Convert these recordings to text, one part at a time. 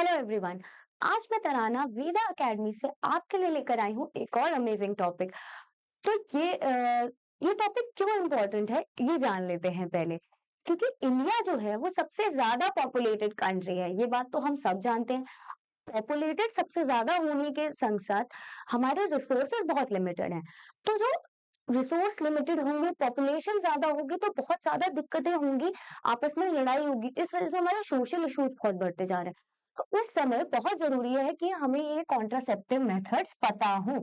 Hello everyone. आज मैं तराना वेदा academy से आपके लिए लेकर आई हूँ एक और अमेजिंग टॉपिक। तो ये टॉपिक क्यों इम्पोर्टेंट है ये जान लेते हैं पहले। क्योंकि इंडिया जो है वो सबसे ज्यादा पॉपुलेटेड कंट्री है, ये बात तो हम सब जानते हैं। पॉपुलेटेड सबसे ज्यादा होने के संग साथ हमारे रिसोर्सेज बहुत लिमिटेड हैं। तो जो रिसोर्स लिमिटेड होंगे, पॉपुलेशन ज्यादा होगी तो बहुत ज्यादा दिक्कतें होंगी, आपस में लड़ाई होगी। इस वजह से हमारे सोशल इश्यूज बहुत बढ़ते जा रहे हैं। तो उस समय बहुत जरूरी है कि हमें ये कॉन्ट्रासेप्टिव मेथड्स पता हो।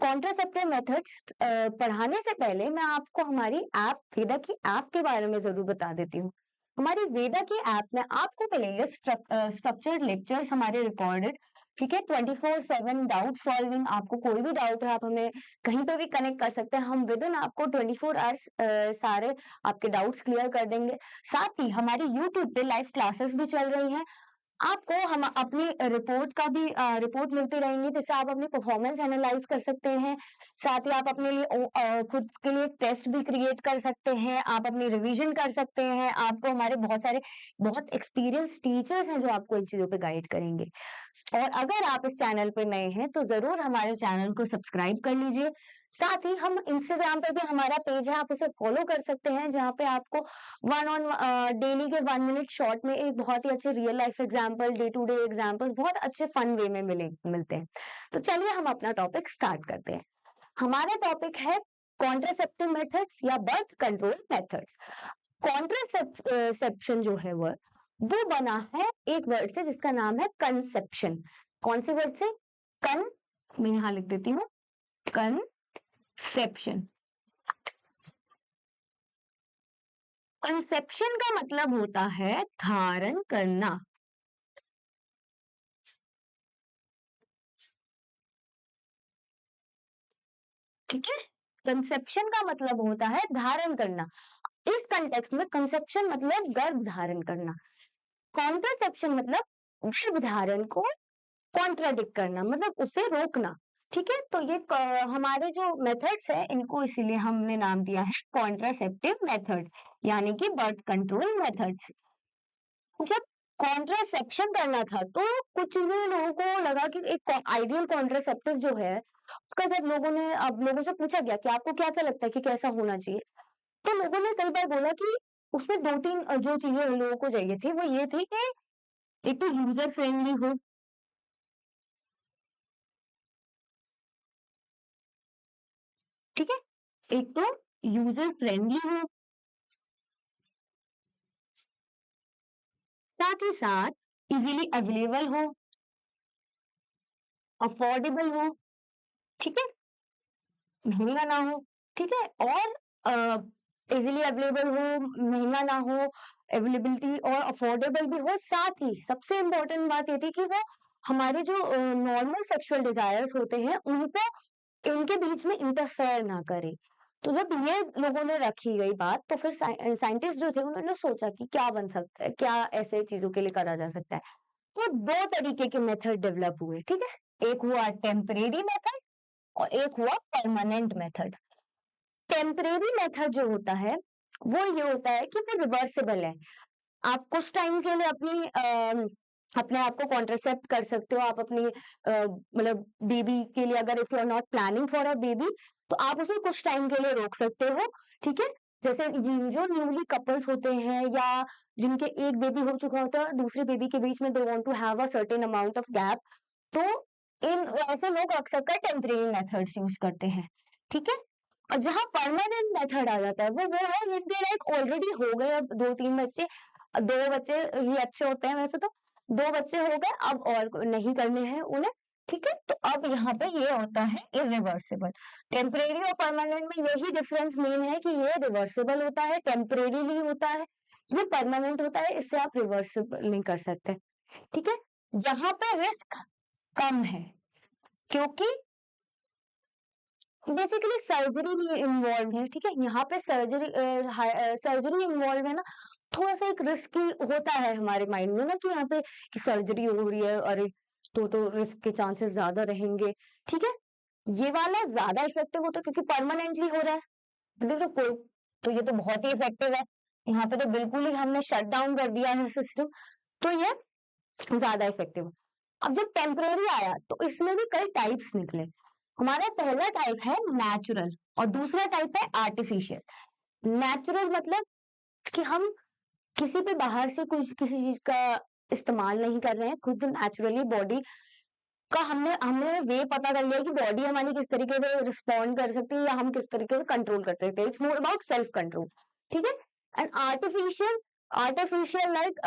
कॉन्ट्रासेप्टिव मेथड्स पढ़ाने से पहले मैं आपको हमारी ऐप वेदा की ऐप के बारे में जरूर बता देती हूँ। हमारी वेदा की ऐप में आपको मिलेंगे स्ट्रक्चर्ड लेक्चर्स हमारे रिकॉर्डेड। ठीक है, 24/7 डाउट सॉल्विंग। आपको कोई भी डाउट है आप हमें कहीं पे भी कनेक्ट कर सकते हैं, हम विद इन आपको 24 आवर्स सारे आपके डाउट्स क्लियर कर देंगे। साथ ही हमारी यूट्यूब पे लाइव क्लासेस भी चल रही हैं। आपको हम अपनी रिपोर्ट का भी रिपोर्ट मिलती रहेंगी, जिससे आप अपनी परफॉर्मेंस एनालाइज कर सकते हैं। साथ ही आप अपने लिए खुद के लिए टेस्ट भी क्रिएट कर सकते हैं, आप अपनी रिवीजन कर सकते हैं। आपको हमारे बहुत एक्सपीरियंस टीचर्स हैं जो आपको इन चीजों पे गाइड करेंगे। और अगर आप इस चैनल पे नए हैं तो जरूर हमारे चैनल को सब्सक्राइब कर लीजिए। साथ ही हम इंस्टाग्राम पे भी हमारा पेज है, आप उसे फॉलो कर सकते हैं, जहाँ पे आपको वन ऑन डेली के 1 मिनट शॉर्ट में एक बहुत ही अच्छे real life example, day to day examples बहुत अच्छे फन वे में मिलते हैं। तो चलिए हम अपना टॉपिक स्टार्ट करते हैं। हमारा टॉपिक है कॉन्ट्रासेप्टिव मेथड्स या बर्थ कंट्रोल मेथड्स। कॉन्ट्रासेप्शन जो है वो बना है एक वर्ड से जिसका नाम है कंसेप्शन। कौन से वर्ड से? कन, मैं यहां लिख देती हूँ, कंसेप्शन। कंसेप्शन का मतलब होता है धारण करना। ठीक है, कंसेप्शन का मतलब होता है धारण करना। इस कंटेक्स्ट में कंसेप्शन मतलब गर्भ धारण करना, कॉन्ट्रासेप्शन मतलब गर्भ धारण को कॉन्ट्राडिक्ट करना, मतलब उसे रोकना। ठीक है, तो ये हमारे जो मेथड्स है इनको इसीलिए हमने नाम दिया है कॉन्ट्रासेप्टिव मेथड, यानी कि बर्थ कंट्रोल मेथड्स। जब कॉन्ट्रासेप्शन करना था तो कुछ चीजें लोगों को लगा कि एक आइडियल कॉन्ट्रासेप्टिव जो है उसका, जब लोगों से पूछा गया कि आपको क्या क्या लगता है कि कैसा होना चाहिए, तो लोगों ने कई बार बोला कि उसमें दो तीन जो चीजें उन लोगों को चाहिए थी वो ये थी कि एक तो यूजर फ्रेंडली हो। ठीक है, एक तो यूजर फ्रेंडली हो, साथ ही साथ इजीली अवेलेबल हो, अफोर्डेबल हो। ठीक है, महंगा ना हो। ठीक है, और इजीली अवेलेबल हो, महंगा ना हो, अवेलेबिलिटी और अफोर्डेबल भी हो। साथ ही सबसे इम्पोर्टेंट बात ये थी कि वो हमारे जो नॉर्मल सेक्सुअल डिजायर्स होते हैं उनको, उनके बीच में इंटरफेयर ना करे। तो जब ये लोगों ने रखी गई बात तो फिर साइंटिस्ट जो थे उन्होंने सोचा कि क्या बन सकता है, क्या ऐसे चीजों के लिए करा जा सकता है। तो दो तरीके के मेथड डेवलप हुए। ठीक है, एक हुआ टेम्परेरी मेथड और एक हुआ परमानेंट मेथड। टेम्परेरी मेथड जो होता है वो ये होता है कि वो रिवर्सिबल है। आप कुछ टाइम के लिए अपने आप को कॉन्ट्रासेप्ट कर सकते हो। आप अपनी मतलब बेबी के लिए, अगर if you are not planning for a baby, तो आप उसे कुछ टाइम के लिए रोक सकते हो। ठीक है, जैसे जो न्यूली कपल्स होते हैं या जिनके एक बेबी हो चुका होता है और दूसरे बेबी के बीच में they want to have a certain amount of gap, तो इन ऐसे लोग अक्सर कर टेम्परेरी मेथड्स यूज करते हैं। ठीक है, और जहां परमानेंट मेथड आ जाता है वो है जिनके लाइक ऑलरेडी हो गए अब 2-3 बच्चे। 2 बच्चे ही अच्छे होते हैं वैसे तो, 2 बच्चे हो गए अब और नहीं करने हैं उन्हें। ठीक है, तो अब यहाँ पे ये होता है इरिवर्सिबल। टेम्परेरी और परमानेंट में यही डिफरेंस मेन है कि ये रिवर्सिबल होता है, टेम्परेरीली होता है, ये परमानेंट होता है, इससे आप रिवर्सिबल नहीं कर सकते। ठीक है, जहां पे रिस्क कम है, क्योंकि बेसिकली सर्जरी भी इन्वॉल्व है। ठीक है, यहाँ पे सर्जरी इन्वॉल्व है ना, थोड़ा सा एक रिस्की होता है हमारे माइंड में ना कि यहाँ पे कि सर्जरी हो रही है, अरे तो रिस्क के चांसेस ज्यादा रहेंगे। ठीक है, ये वाला ज्यादा इफेक्टिव होता है क्योंकि परमानेंटली हो रहा है। तो देखो कोई, तो ये तो बहुत ही इफेक्टिव है। यहाँ पे तो बिल्कुल ही हमने शट डाउन कर दिया है सिस्टम। तो ये ज्यादा इफेक्टिव। अब जब टेम्परेरी आया तो इसमें भी कई टाइप्स निकले। हमारा पहला टाइप है नेचुरल और दूसरा टाइप है आर्टिफिशियल। नेचुरल मतलब कि हम किसी पे बाहर से कुछ किसी चीज का इस्तेमाल नहीं कर रहे हैं, खुद नेचुरली बॉडी का हमने हमने वे पता कर लिया कि बॉडी हमारी किस तरीके से रिस्पॉन्ड कर सकती है या हम किस तरीके से कंट्रोल कर सकते हैं। It's more about self control, ठीक है। एंड आर्टिफिशियल, आर्टिफिशियल लाइक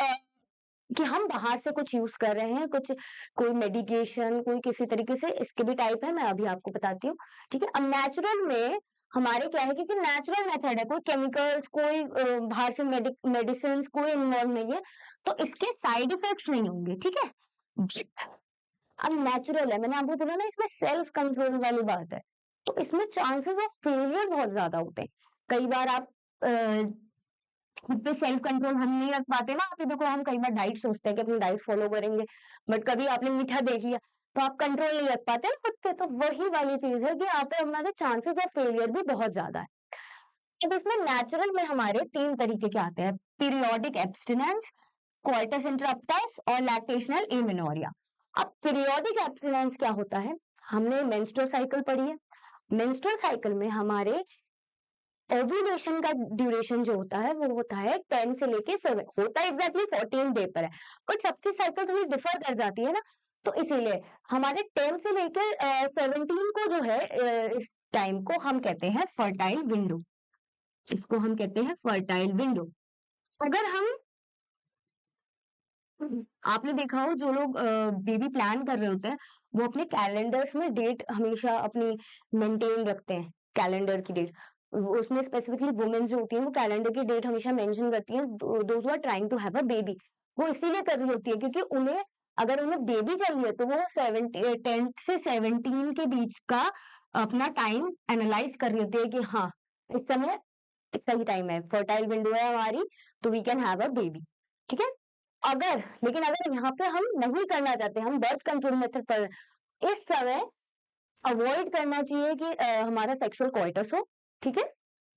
कि हम बाहर से कुछ यूज कर रहे हैं, कुछ कोई मेडिकेशन, कोई किसी तरीके से, इसके भी टाइप है, मैं अभी आपको बताती हूँ, ठीक है। अब नेचुरल में हमारे क्या है कि नेचुरल मेथड है, कोई केमिकल्स, कोई बाहर से मेडिसिन कोई इन्वॉल्व नहीं है, तो इसके साइड इफेक्ट्स नहीं होंगे, ठीक है। अब नेचुरल है, मैंने आपको बोला ना इसमें सेल्फ कंट्रोल वाली बात है, तो इसमें चांसेस ऑफ फेलियर बहुत ज्यादा होते हैं। कई बार आप खुद पे सेल्फ कंट्रोल हम नहीं रख पाते ना। आप ये देखो, हम कई बार डाइट सोचते हैं कि अपनी डाइट फॉलो करेंगे, बट कभी आपने मीठा देख लिया तो आप कंट्रोल नहीं रख पाते ना खुद पे। तो वही वाली चीज है कि यहाँ पे हमारे चांसेस ऑफ फेलियर भी बहुत ज्यादा है। अब इसमें नेचुरल में हमारे 3 तरीके के आते हैं, पीरियोडिक एब्स्टिनेंस, कोइटस इंटरप्टस और लैक्टेशनल एमेनोरिया। अब पीरियोडिक एब्स्टिनेंस क्या होता है, हमने मेंस्ट्रुअल साइकिल पढ़ी है। मेंस्ट्रुअल साइकिल में हमारे ओव्यूलेशन का ड्यूरेशन जो होता है वो होता है 10 से लेके 7, होता है एग्जैक्टली 14 डे पर है, बट सबकी साइकिल थोड़ी डिफर कर जाती है ना। तो इसीलिए हमारे 10 से लेकर 17 को जो है इस टाइम को हम कहते हैं फर्टाइल विंडो। इसको हम कहते हैं फर्टाइल विंडो। अगर हम आपने देखा हो जो लोग बेबी प्लान कर रहे होते हैं वो अपने कैलेंडर्स में डेट हमेशा अपनी मेंटेन रखते हैं, कैलेंडर की डेट। उसमें स्पेसिफिकली वुमेन जो होती है वो कैलेंडर की डेट हमेशा मेंशन करती है, those who are trying to have a baby. वो इसीलिए कर रही होती है क्योंकि उन्हें, अगर उन्हें बेबी चाहिए तो वो 10 से 17 के बीच का अपना टाइम एनालाइज कर रही होती है कि हाँ इस समय सही टाइम है, फर्टाइल विंडो है हमारी, तो we can have a baby, ठीक है। अगर, लेकिन अगर यहाँ पे हम नहीं करना चाहते, हम बर्थ कंट्रोल मेथड पर, इस समय अवॉइड करना चाहिए कि हमारा सेक्सुअल कॉइटस हो, ठीक है।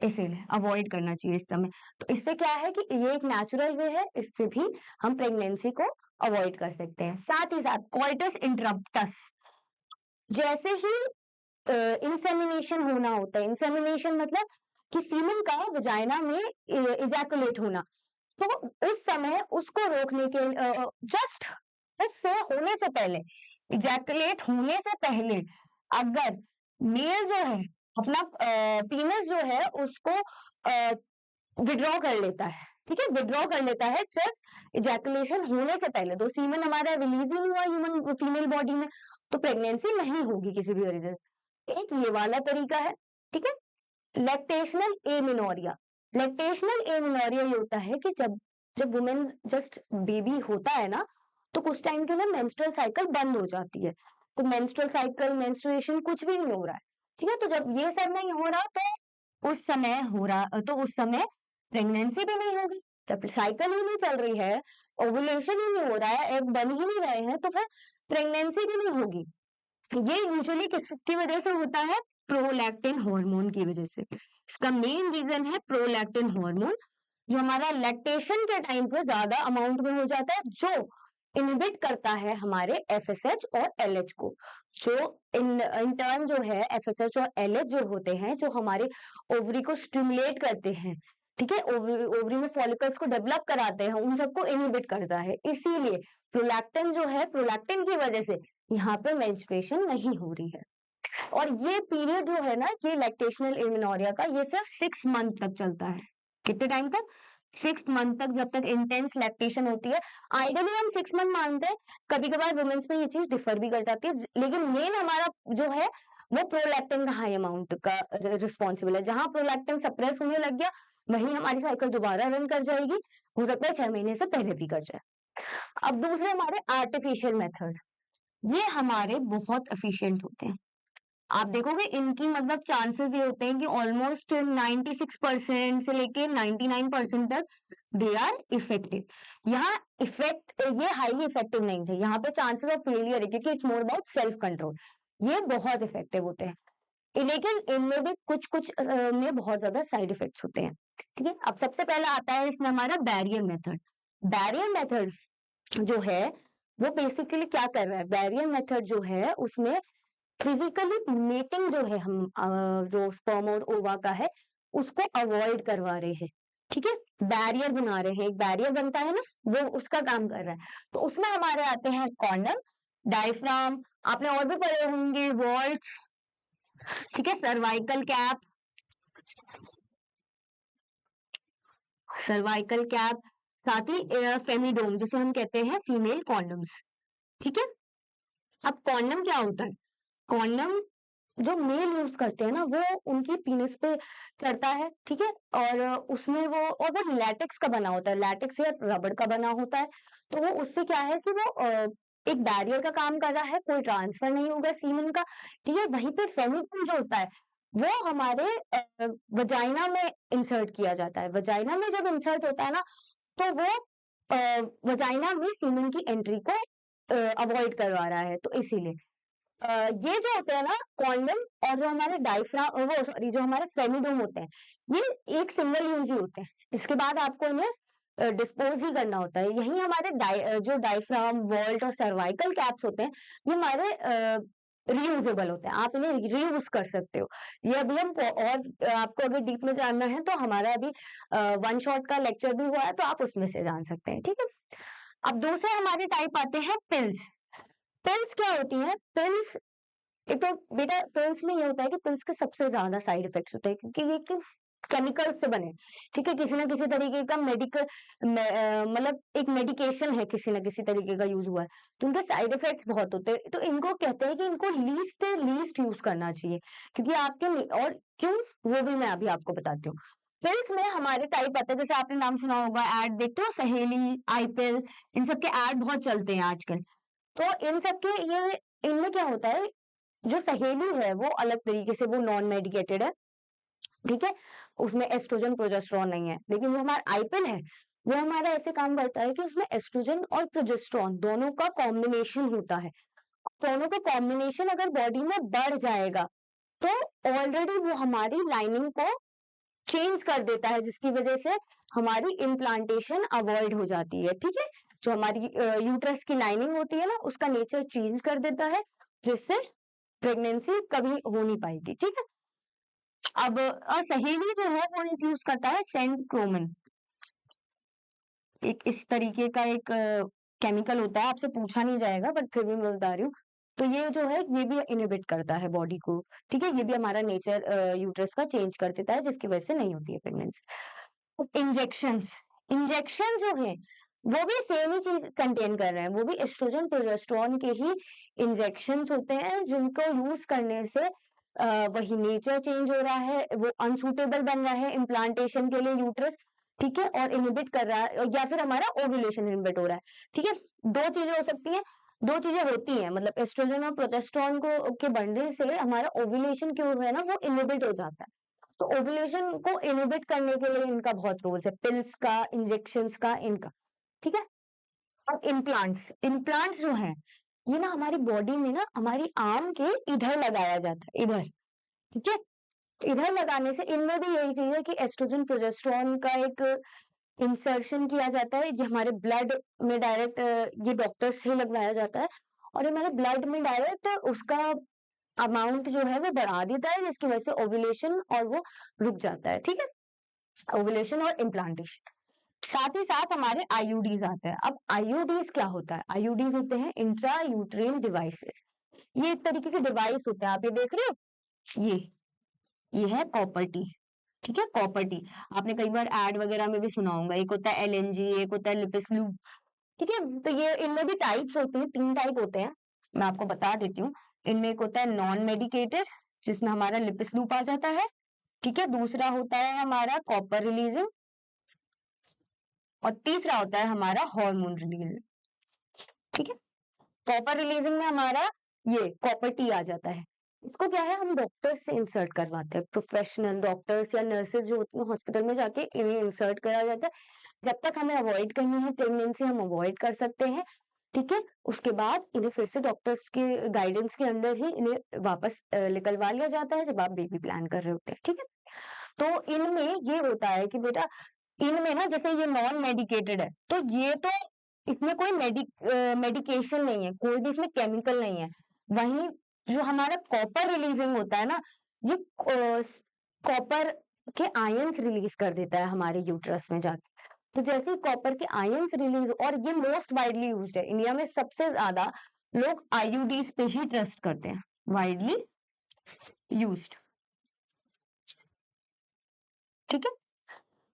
इसीलिए अवॉइड करना चाहिए इस समय। तो इससे क्या है कि ये एक नेचुरल वे है, इससे भी हम प्रेगनेंसी को अवॉइड कर सकते हैं। साथ ही साथ कॉइटस इंटरप्टस, जैसे ही इंसेमिनेशन होना होता है, इंसेमिनेशन मतलब कि सीमेन का वजाइना में इजैकुलेट होना, तो उस समय उसको रोकने के जस्ट उससे होने से पहले, इजैकुलेट होने से पहले, अगर मेल जो है अपना पीनस जो है उसको विड्रॉ कर लेता है, ठीक है, विड्रॉ कर लेता है जस्ट इजैकुलेशन होने से पहले, तो सीमेन हमारा रिलीज ही नहीं हुआ ह्यूमन फीमेल बॉडी में, तो प्रेगनेंसी नहीं होगी किसी भी वजह से। एक ये वाला तरीका है, ठीक है। लैक्टेशनल एमिनोरिया, लैक्टेशनल एमिनोरिया ये होता है कि जब जब वुमेन जस्ट बेबी होता है ना, तो कुछ टाइम के लिए मेंस्ट्रुअल साइकिल बंद हो जाती है, तो मेंस्ट्रुअल साइकिल, मेंस्ट्रुएशन कुछ भी नहीं हो रहा है, ठीक है। तो जब ये सब नहीं हो रहा तो उस समय प्रेगनेंसी भी नहीं होगी, जब साइकिल ही नहीं चल रही है, ओवुलेशन ही नहीं हो रहा है, एग बन ही नहीं रहे हैं, तो फिर प्रेगनेंसी भी नहीं होगी। ये यूजुअली किसकी वजह से होता है, प्रोलैक्टिन हार्मोन की वजह से। इसका मेन रीजन है प्रोलैक्टिन हार्मोन, जो हमारा लैक्टेशन के टाइम पे ज्यादा अमाउंट में हो जाता है, जो इनहिबिट करता है हमारे एफएसएच और एलएच को। जो इन टर्न जो है एफएसएच और एलएच जो होते हैं, जो हमारे ओवरी को स्टिमुलेट करते हैं, ठीक है, ओवरी में फॉलिकल्स को डेवलप कराते हैं, उन सबको इनहिबिट करता है। इसीलिए प्रोलैक्टिन जो है, प्रोलैक्टिन की वजह से यहाँ पे मेंस्ट्रुएशन नहीं हो रही है। और ये पीरियड जो है ना, ये लैक्टेशनल एमिनोरिया का, ये सिर्फ 6 मंथ तक चलता है। कितने टाइम तक, 6 मंथ तक, जब तक इंटेंस लैक्टेशन होती है। आइडियली हम 6 मंथ मानते हैं, कभी कभार वुमेन्स में ये चीज डिफर भी कर जाती है, लेकिन मेन हमारा जो है वो प्रोलैक्टिन का हाई अमाउंट का रिस्पॉन्सिबल है। जहां प्रोलैक्टिन सप्रेस होने लग गया, वहीं हमारी साइकिल दोबारा रन कर जाएगी, हो सकता है 6 महीने से पहले भी कर जाए। अब दूसरे हमारे आर्टिफिशियल मेथड, ये हमारे बहुत एफिशिएंट होते हैं। आप देखोगे इनकी मतलब चांसेस ये होते हैं कि ऑलमोस्ट 96% से लेके 99% तक दे आर इफेक्टिव। यहाँ इफेक्ट, ये हाईली इफेक्टिव नहीं थे, यहाँ पे चांसेस ऑफ फेलियर है क्योंकि it's more about self control. ये बहुत इफेक्टिव होते हैं, लेकिन इनमें भी कुछ कुछ में बहुत ज्यादा साइड इफेक्ट्स होते हैं, ठीक है। अब सबसे पहले आता है इसमें हमारा बैरियर मेथड। बैरियर मेथड जो है वो बेसिकली क्या कर रहा है, बैरियर मेथड जो है उसमें फिजिकली मेटिंग जो है हम जो स्पर्म और ओवा का है उसको अवॉइड करवा रहे हैं, ठीक है, बैरियर बना रहे हैं, एक बैरियर बनता है ना, वो उसका काम कर रहा है। तो उसमें हमारे आते हैं कॉन्डम, डायफ्राम, आपने और भी पढ़े होंगे, वॉल्ट्स, ठीक है, सर्वाइकल कैप, सर्वाइकल कैप, साथ ही फेमिडोम जिसे हम कहते हैं फीमेल कॉन्डम्स, ठीक है। अब कॉन्डम क्या होता है, कॉन्डम जो मेल यूज करते हैं ना वो उनकी पीनिस पे चढ़ता है, ठीक है, और उसमें वो लैटेक्स का बना होता है, लैटेक्स या रबड़ का बना होता है। तो वो उससे क्या है कि वो एक बैरियर का काम कर रहा है, कोई ट्रांसफर नहीं होगा सीमेन का, ठीक है। वहीं पे फेमिनिन जो होता है वो हमारे वजाइना में इंसर्ट किया जाता है, वजाइना में जब इंसर्ट होता है ना तो वो वजाइना में सीमेन की एंट्री को अवॉइड करवा रहा है, तो इसीलिए ये जो होते हैं ना कॉन्डम और जो हमारे डायफ्राम वो सॉरी जो हमारे फेमिडोम होते हैं ये एक सिंगल यूज ही होते हैं, इसके बाद आपको इन्हें डिस्पोज ही करना होता है। यही हमारे जो डायफ्राम, वॉल्ट और सर्वाइकल कैप्स होते हैं ये हमारे रीयूजेबल होते हैं, आप इन्हें रीयूज कर सकते हो। ये अभी हम और आपको अगर डीप में जानना है तो हमारा अभी वन शॉट का लेक्चर भी हुआ है तो आप उसमें से जान सकते हैं, ठीक है। अब दूसरे हमारे टाइप आते हैं पिल्स। पिल्स क्या होती है, पिल्स एक तो बेटा पिल्स में ये होता है कि पिल्स के सबसे ज्यादा साइड इफेक्ट्स होते हैं क्योंकि ये केमिकल से बने, ठीक है, किसी ना किसी तरीके का मेडिकल मतलब एक मेडिकेशन है, किसी ना किसी तरीके का यूज हुआ है, तो उनके साइड इफेक्ट्स बहुत होते हैं। तो इनको कहते हैं कि इनको लीस्ट यूज करना चाहिए क्योंकि आपके और क्यों वो भी मैं अभी आपको बताती हूँ। पिल्स में हमारे टाइप आते हैं, जैसे आपने नाम सुना होगा, एड देखते हो सहेली, आई पिल, इन सब के एड बहुत चलते हैं आजकल। तो इन सब के ये इनमें क्या होता है, जो सहेली है वो अलग तरीके से वो नॉन मेडिकेटेड है, ठीक है, उसमें एस्ट्रोजन प्रोजेस्टेरॉन नहीं है। लेकिन जो हमारा आईपिल है वो हमारा ऐसे काम करता है कि उसमें एस्ट्रोजन और प्रोजेस्टेरॉन दोनों का कॉम्बिनेशन होता है, दोनों का कॉम्बिनेशन अगर बॉडी में बढ़ जाएगा तो ऑलरेडी वो हमारी लाइनिंग को चेंज कर देता है जिसकी वजह से हमारी इम्प्लांटेशन अवॉइड हो जाती है, ठीक है। जो हमारी यूट्रस की लाइनिंग होती है ना उसका नेचर चेंज कर देता है जिससे प्रेगनेंसी कभी हो नहीं पाएगी, ठीक है। अब सहेली जो है वो एक यूज करता है सेंट क्रोमन, एक इस तरीके का एक केमिकल होता है, आपसे पूछा नहीं जाएगा बट फिर भी मैं बता रही हूँ। तो ये जो है ये भी इनहिबिट करता है बॉडी को, ठीक है, ये भी हमारा नेचर यूट्रस का चेंज कर देता है जिसकी वजह से नहीं होती है प्रेगनेंसी। इंजेक्शंस, इंजेक्शन जो है वो भी सेम ही चीज कंटेन कर रहे हैं, वो भी एस्ट्रोजन प्रोजेस्टेरॉन के ही इंजेक्शंस होते हैं जिनको यूज करने से वही नेचर चेंज हो रहा है, वो अनसूटेबल बन रहा है इम्प्लांटेशन के लिए यूट्रस, ठीक है, और इनहिबिट कर रहा है या फिर हमारा ओव्यूलेशन इनहिबिट हो रहा है, ठीक है। दो चीजें हो सकती हैं, दो चीजें होती हैं, मतलब एस्ट्रोजन और प्रोजेस्टेरॉन को के बढ़ने से हमारा ओव्यूलेशन जो है ना वो इनहिबिट हो जाता है। तो ओव्यूलेशन को इनहिबिट करने के लिए इनका बहुत रोल है, पिल्स का, इंजेक्शंस का, इनका, ठीक है। और इम्प्लांट्स, इम्प्लांट्स जो है ये ना हमारी बॉडी में ना हमारी आर्म के इधर लगाया जाता है, इधर, ठीक है। इधर लगाने से इनमें भी यही चीज है कि एस्ट्रोजन प्रोजेस्टेरॉन का एक इंसर्शन किया जाता है, ये हमारे ब्लड में डायरेक्ट ये डॉक्टर से लगवाया जाता है और ये हमारे ब्लड में डायरेक्ट उसका अमाउंट जो है वो बढ़ा देता है जिसकी वजह से ओव्यूलेशन और वो रुक जाता है, ठीक है, ओव्यूलेशन और इम्प्लांटेशन। साथ ही साथ हमारे आईयूडीज आते हैं। अब आईयूडीज क्या होता है, आईयूडीज होते हैं इंट्रा यूट्रेन डिवाइसेस, ये एक तरीके के डिवाइस होते हैं, आप ये देख रहे हो, ये है कॉपर टी, ठीक है, कॉपर टी आपने कई बार एड वगैरह में भी सुना होगा, एक होता है एलएनजी, एक होता है लिपिस लूप, ठीक है। तो ये इनमें भी टाइप्स होते हैं, 3 टाइप होते हैं, मैं आपको बता देती हूँ। इनमें एक होता है नॉन मेडिकेटेड जिसमें हमारा लिपिस लूप आ जाता है, ठीक है, दूसरा होता है हमारा कॉपर रिलीजिंग और तीसरा होता है हमारा हार्मोन रिलीजिंग, ठीक है। कॉपर रिलीजिंग में हमारा ये कॉपर टी आ जाता है, इसको क्या है हम डॉक्टर्स से इंसर्ट करवाते हैं, प्रोफेशनल डॉक्टर्स या नर्सेज जो होती हैं हॉस्पिटल में जाके इन्हें इंसर्ट करा जाता है। जब तक हमें अवॉइड करनी है प्रेगनेंसी हम अवॉइड कर सकते हैं, ठीक है, उसके बाद इन्हें फिर से डॉक्टर्स के गाइडेंस के अंडर ही इन्हें वापस निकलवा लिया जाता है जब आप बेबी प्लान कर रहे होते हैं, ठीक है। तो इनमें ये होता है कि बेटा इनमें ना जैसे ये नॉन मेडिकेटेड है तो ये तो इसमें कोई मेडिकेशन नहीं है, कोई भी इसमें केमिकल नहीं है। वहीं जो हमारा कॉपर रिलीजिंग होता है ना, ये कॉपर के आयंस रिलीज कर देता है हमारे यूट्रस में जाके। तो जैसे ही कॉपर के आयंस रिलीज, और ये मोस्ट वाइडली यूज्ड है इंडिया में, सबसे ज्यादा लोग आईयूडीज पे ही ट्रस्ट करते हैं, वाइडली यूज्ड। ठीक है,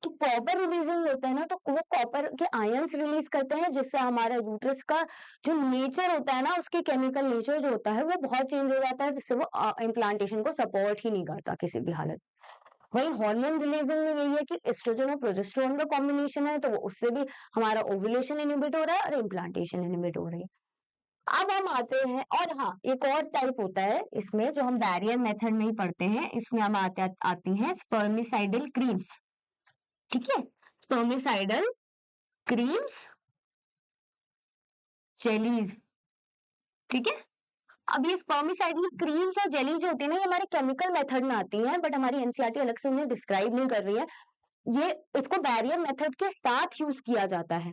तो कॉपर रिलीजिंग होता है ना, तो वो कॉपर के आयंस रिलीज करते हैं, जिससे हमारा यूट्रस का जो नेचर होता है ना, उसके केमिकल नेचर जो होता है वो बहुत चेंज हो जाता है, जिससे वो इम्प्लांटेशन को सपोर्ट ही नहीं करता किसी भी हालत। वही हार्मोन रिलीजिंग में यही है कि एस्ट्रोजन और प्रोजेस्टेरोन का कॉम्बिनेशन है, तो वो उससे भी हमारा ओव्यूलेशन इनिबिट हो रहा है और इम्प्लांटेशन इनिबिट हो रही है। अब हम आते हैं, और हाँ, एक और टाइप होता है इसमें जो हम बैरियर मेथड में ही पढ़ते हैं, इसमें हम आती हैं स्पर्मिसाइडल क्रीम्स। ठीक है, स्पर्मिसाइडल क्रीम्स, जेलीज। ठीक है, अब ये स्पर्मिसाइडल क्रीम्स और जेलीज जो होती है ना, ये हमारे केमिकल मेथड में आती हैं, बट हमारी एनसीईआरटी अलग से उन्हें डिस्क्राइब नहीं कर रही है। ये इसको बैरियर मेथड के साथ यूज किया जाता है।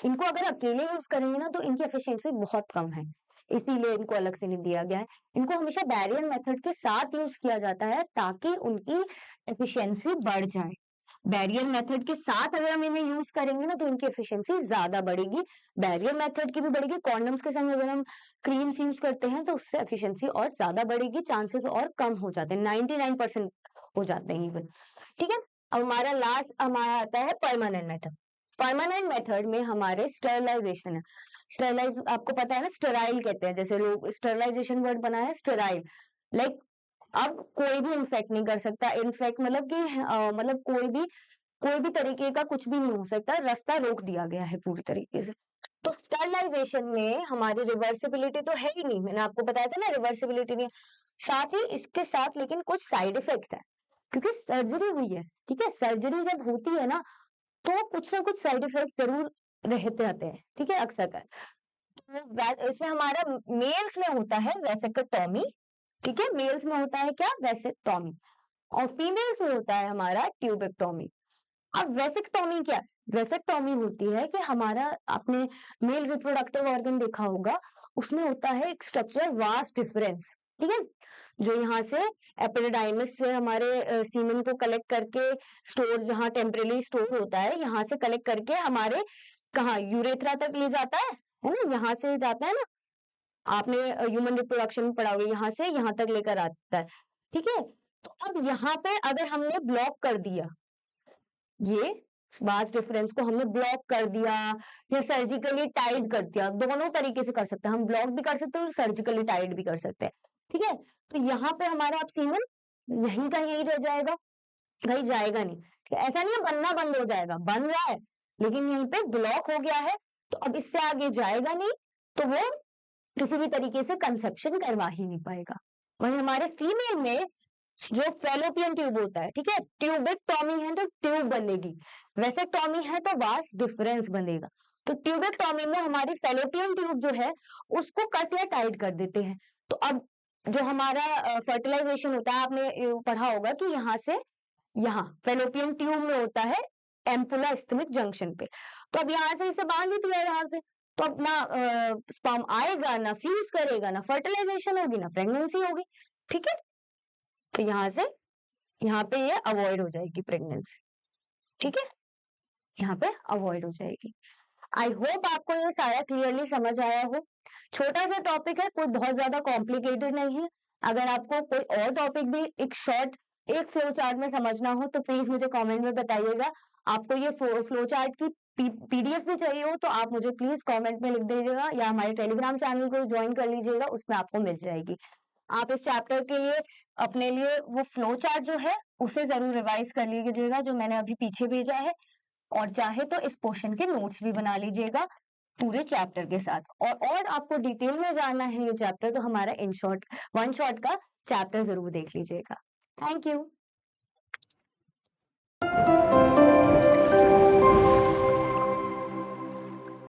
इनको अगर अकेले यूज करेंगे ना, तो इनकी एफिशिएंसी बहुत कम है, इसीलिए इनको अलग से नहीं दिया गया है। इनको हमेशा बैरियर मेथड के साथ यूज किया जाता है, ताकि उनकी एफिशिएंसी बढ़ जाए। बैरियर मेथड के साथ अगर हम इन्हें यूज करेंगे ना, तो इनकी एफिशिएंसी ज्यादा बढ़ेगी, बैरियर मेथड की भी बढ़ेगी। कॉन्डम्स के संग अगर हम क्रीम्स यूज करते हैं, तो उससे एफिशिएंसी और ज्यादा बढ़ेगी, चांसेस और कम हो जाते हैं, 99% हो जाते हैं इवन। ठीक है, अब हमारा लास्ट हमारा आता है परमानेंट मेथड। परमानेंट मेथड में हमारे स्टरलाइजेशन है। स्टरलाइज आपको पता है ना, स्टेराइल कहते हैं, जैसे लोग स्टरलाइजेशन वर्ड बना है स्टेराइल, लाइक अब कोई भी इन्फेक्ट नहीं कर सकता। इन्फेक्ट मतलब कि मतलब कोई भी तरीके का कुछ भी नहीं हो सकता, रास्ता रोक दिया गया है पूरी तरीके से। तो स्टरलाइजेशन में हमारी रिवर्सिबिलिटी तो है ही नहीं, मैंने आपको बताया था ना रिवर्सिबिलिटी नहीं। साथ ही इसके साथ लेकिन कुछ साइड इफेक्ट है, क्योंकि सर्जरी हुई है। ठीक है, सर्जरी जब होती है ना, तो कुछ ना कुछ साइड इफेक्ट जरूर रहते हैं। ठीक है, अक्सर कर, तो इसमें हमारा मेल्स में होता है वेसेक्टोमी। ठीक है, मेल्स में होता है क्या, वेसेक्टोमी, और फीमेल्स में होता है हमारा ट्यूबेक्टोमी। अब वेसेक्टोमी क्या है? वेसेक्टोमी होती है कि हमारा, आपने मेल रिप्रोडक्टिव ऑर्गन देखा होगा, उसमें होता है एक स्ट्रक्चर वास्ट डिफरेंस। ठीक है, जो यहाँ से एपिडिडाइमिस से हमारे सीमेन को कलेक्ट करके स्टोर, जहाँ टेम्परेली स्टोर होता है, यहाँ से कलेक्ट करके हमारे कहाँ यूरेथ्रा तक ले जाता है ना, यहाँ से जाता है ना, आपने ह्यूमन रिप्रोडक्शन में पढ़ा होगा, यहाँ से यहाँ तक लेकर आता है। ठीक है, तो अब यहाँ पे अगर हमने ब्लॉक कर दिया, ये वास्ट डिफरेंस को हमने ब्लॉक कर दिया या सर्जिकली टाइट कर दिया, दोनों तरीके से कर सकते हैं हम, ब्लॉक भी कर सकते हैं और सर्जिकली टाइट भी कर सकते हैं। ठीक है, तो यहाँ पे हमारा अब सीमन यहीं का यही रह जाएगा, कहीं जाएगा नहीं। ऐसा नहीं है बनना बंद हो जाएगा, बन रहा है, लेकिन यहीं पे ब्लॉक हो गया है, तो अब इससे आगे जाएगा नहीं, तो वो किसी भी तरीके से कंसेप्शन करवा ही नहीं पाएगा। वहीं हमारे फीमेल में जो फेलोपियन ट्यूब होता है, ठीक है, ट्यूबेक्टोमी है तो ट्यूब बनेगी, वेसेक्टोमी है तो वास्ट डिफरेंस बनेगा। तो ट्यूबेक्टोमी में हमारी फेलोपियन ट्यूब जो है उसको कट या टाइट कर देते हैं। तो अब जो हमारा फर्टिलाइजेशन होता है, आपने पढ़ा होगा कि यहाँ से यहाँ फेलोपियन ट्यूब में होता है एम्पुला स्टमिक जंक्शन पे, तो अब यहाँ से इसे बांध ही दिया यहाँ से, तो अब ना स्पर्म आएगा, ना फ्यूज करेगा, ना फर्टिलाइजेशन होगी, ना प्रेगनेंसी होगी। ठीक है, तो यहाँ से यहाँ पे ये अवॉइड हो जाएगी प्रेगनेंसी। ठीक है, यहाँ पे अवॉइड हो जाएगी। आई होप आपको ये सारा क्लियरली समझ आया हो। छोटा सा टॉपिक है, कोई बहुत ज्यादा कॉम्प्लिकेटेड नहीं है। अगर आपको कोई और टॉपिक भी एक फ्लो चार्ट में समझना हो, तो प्लीज मुझे कमेंट में बताइएगा। आपको ये फ्लो चार्ट की पीडीएफ भी चाहिए हो, तो आप मुझे प्लीज कमेंट में लिख दीजिएगा, या हमारे टेलीग्राम चैनल को ज्वाइन कर लीजिएगा, उसमें आपको मिल जाएगी। आप इस चैप्टर के लिए अपने लिए वो फ्लो चार्ट जो है उसे जरूर रिवाइज कर लीजिएगा, जो मैंने अभी पीछे भेजा है, और चाहे तो इस पोर्शन के नोट्स भी बना लीजिएगा पूरे चैप्टर के साथ। और आपको डिटेल में जानना है ये चैप्टर, तो हमारा इन शॉर्ट वन शॉट का चैप्टर जरूर देख लीजिएगा। Thank you.